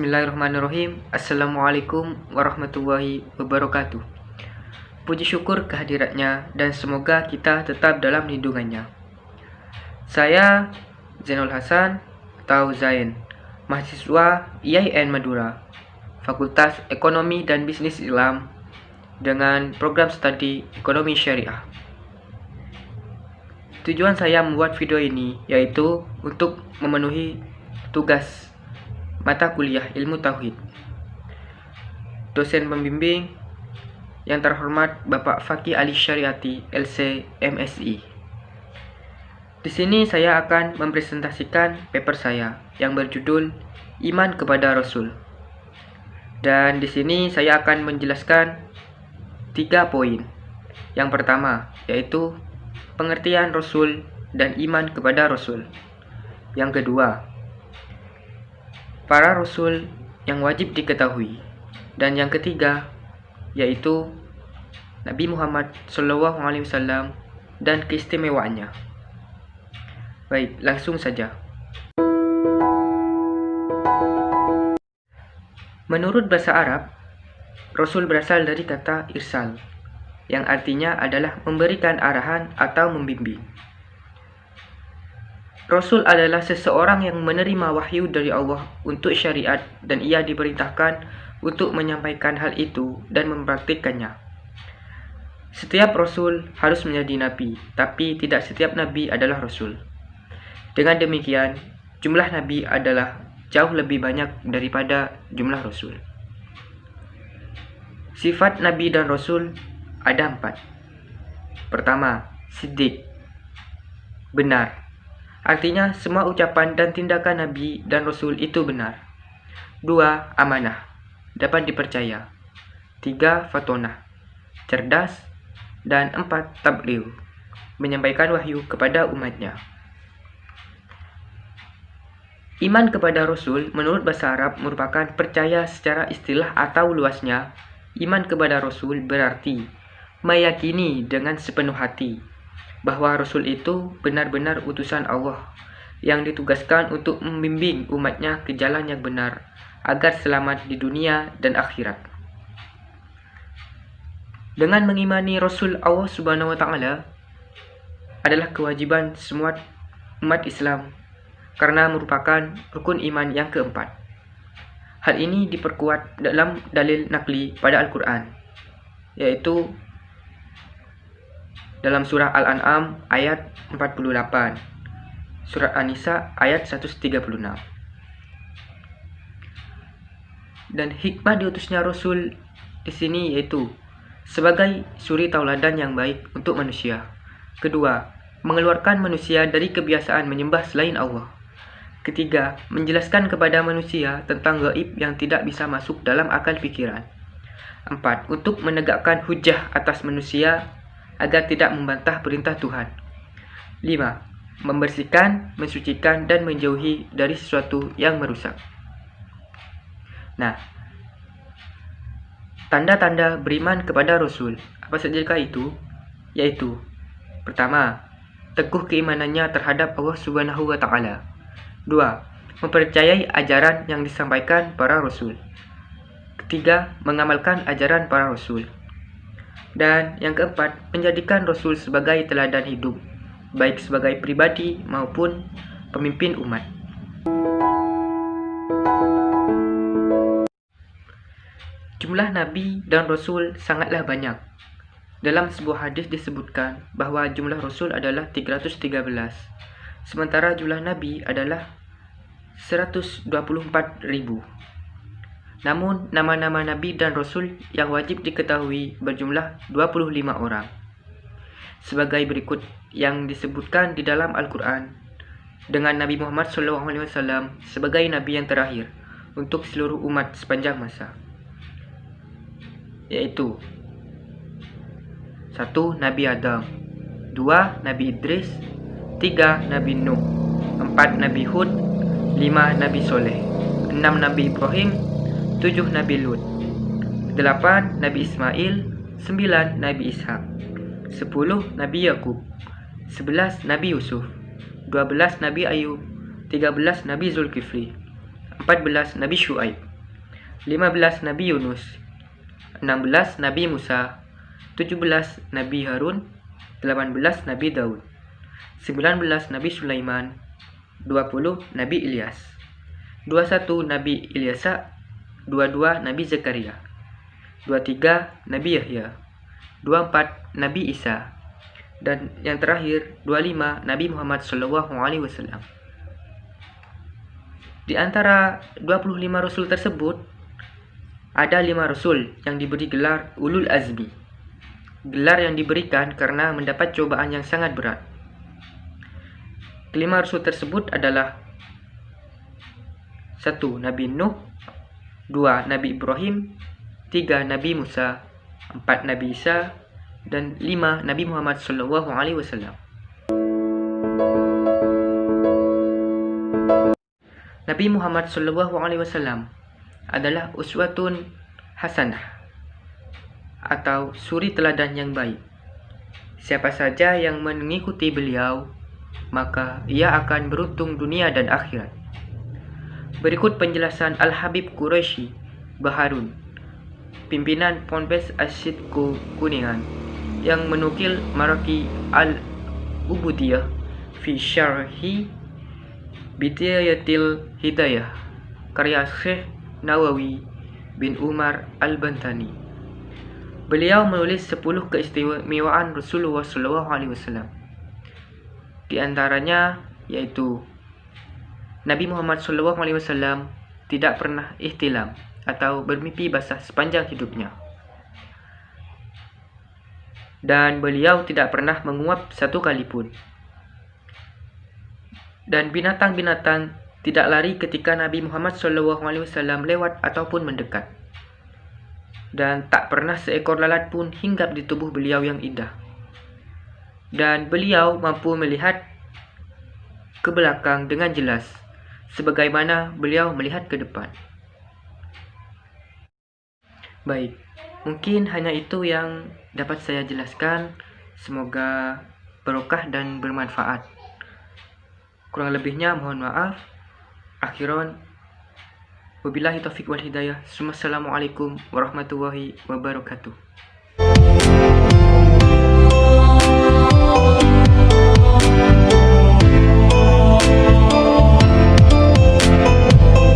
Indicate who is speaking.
Speaker 1: Bismillahirrahmanirrahim. Assalamualaikum warahmatullahi wabarakatuh. Puji syukur kehadiratnya dan semoga kita tetap dalam lindungannya. Saya Zainul Hasan atau Zain, mahasiswa IAIN Madura, Fakultas Ekonomi dan Bisnis Islam dengan program studi Ekonomi Syariah. Tujuan saya membuat video ini yaitu untuk memenuhi tugas mata kuliah Ilmu Tauhid. Dosen pembimbing yang terhormat Bapak Fakih Ali Syariati, LC MSI. Di sini saya akan mempresentasikan paper saya yang berjudul Iman kepada Rasul. Dan di sini saya akan menjelaskan 3 poin. Yang pertama yaitu pengertian Rasul dan iman kepada Rasul. Yang kedua, para Rasul yang wajib diketahui. Dan yang ketiga, yaitu Nabi Muhammad SAW dan keistimewaannya. Baik, langsung saja. Menurut bahasa Arab, Rasul berasal dari kata irsal, yang artinya adalah memberikan arahan atau membimbing. Rasul adalah seseorang yang menerima wahyu dari Allah untuk syariat dan ia diperintahkan untuk menyampaikan hal itu dan mempraktikkannya. Setiap Rasul harus menjadi nabi, tapi tidak setiap nabi adalah Rasul. Dengan demikian, jumlah nabi adalah jauh lebih banyak daripada jumlah Rasul. Sifat nabi dan Rasul ada 4. Pertama, siddiq, benar. Artinya semua ucapan dan tindakan Nabi dan Rasul itu benar. 2. Amanah, dapat dipercaya. 3. Fatonah, cerdas. Dan 4. Tabligh, menyampaikan wahyu kepada umatnya. Iman kepada Rasul menurut bahasa Arab merupakan percaya secara istilah atau luasnya. Iman kepada Rasul berarti meyakini dengan sepenuh hati bahwa Rasul itu benar-benar utusan Allah yang ditugaskan untuk membimbing umatnya ke jalan yang benar agar selamat di dunia dan akhirat. Dengan mengimani Rasul Allah Subhanahu wa Ta'ala adalah kewajiban semua umat Islam karena merupakan rukun iman yang keempat. Hal ini diperkuat dalam dalil nakli pada Al-Quran, yaitu dalam surah Al-An'am ayat 48, surat An-Nisa ayat 136. Dan hikmah diutusnya Rasul di sini yaitu sebagai suri tauladan yang baik untuk manusia. Kedua, mengeluarkan manusia dari kebiasaan menyembah selain Allah. Ketiga, menjelaskan kepada manusia tentang gaib yang tidak bisa masuk dalam akal pikiran. 4. Untuk menegakkan hujah atas manusia agar tidak membantah perintah Tuhan. 5. Membersihkan, mensucikan, dan menjauhi dari sesuatu yang merusak. Nah, tanda-tanda beriman kepada Rasul, apa sajakah itu? Yaitu, pertama, teguh keimanannya terhadap Allah Subhanahu wa Ta'ala. 2. Mempercayai ajaran yang disampaikan para Rasul. Ketiga, mengamalkan ajaran para Rasul. Dan yang keempat, menjadikan Rasul sebagai teladan hidup, baik sebagai pribadi maupun pemimpin umat. Jumlah Nabi dan Rasul sangatlah banyak. Dalam sebuah hadis disebutkan bahwa jumlah Rasul adalah 313, sementara jumlah Nabi adalah 124.000. Namun, nama-nama Nabi dan Rasul yang wajib diketahui berjumlah 25 orang. Sebagai berikut yang disebutkan di dalam Al-Quran, dengan Nabi Muhammad SAW sebagai Nabi yang terakhir untuk seluruh umat sepanjang masa. Yaitu 1. Nabi Adam, 2. Nabi Idris, 3. Nabi Nuh, 4. Nabi Hud, 5. Nabi Soleh, 6. Nabi Ibrahim, 7. Nabi Lut, 8. Nabi Ismail, 9. Nabi Ishak, 10. Nabi Yakub, 11. Nabi Yusuf, 12. Nabi Ayub, 13. Nabi Zulkifli, 14. Nabi Syuaib, 15 Nabi Yunus, 16 Nabi Musa, 17 Nabi Harun, 18 Nabi Daud, 19 Nabi Sulaiman, 20 Nabi Ilyas, 21 Nabi Ilyasa, 22 Nabi Zakaria, 23 Nabi Yahya, 24 Nabi Isa, dan yang terakhir 25 Nabi Muhammad SAW. Di antara 25 rasul tersebut, ada 5 rasul yang diberi gelar Ulul Azmi. Gelar yang diberikan karena mendapat cobaan yang sangat berat. Kelima rasul tersebut adalah 1. Nabi Nuh, 2. Nabi Ibrahim, 3. Nabi Musa, 4. Nabi Isa, dan 5. Nabi Muhammad SAW. Nabi Muhammad SAW adalah uswatun hasanah atau suri teladan yang baik. Siapa saja yang mengikuti beliau, maka ia akan beruntung dunia dan akhirat. Berikut penjelasan Al-Habib Quraisy Baharun, pimpinan Ponpes Asyidku Kuningan, yang menukil Maraki Al-Ubudiyah fi Syarhi Bidayatil Hidayah karya Syekh Nawawi bin Umar Al-Bantani. Beliau menulis 10 keistimewaan Rasulullah SAW. Di antaranya yaitu Nabi Muhammad SAW tidak pernah ihtilam atau bermimpi basah sepanjang hidupnya. Dan beliau tidak pernah menguap satu kali pun. Dan binatang-binatang tidak lari ketika Nabi Muhammad SAW lewat ataupun mendekat. Dan tak pernah seekor lalat pun hinggap di tubuh beliau yang indah. Dan beliau mampu melihat ke belakang dengan jelas, sebagaimana beliau melihat ke depan. Baik, mungkin hanya itu yang dapat saya jelaskan. Semoga barokah dan bermanfaat. Kurang lebihnya mohon maaf. Akhiran, wabillahi taufiq wal hidayah. Assalamualaikum warahmatullahi wabarakatuh.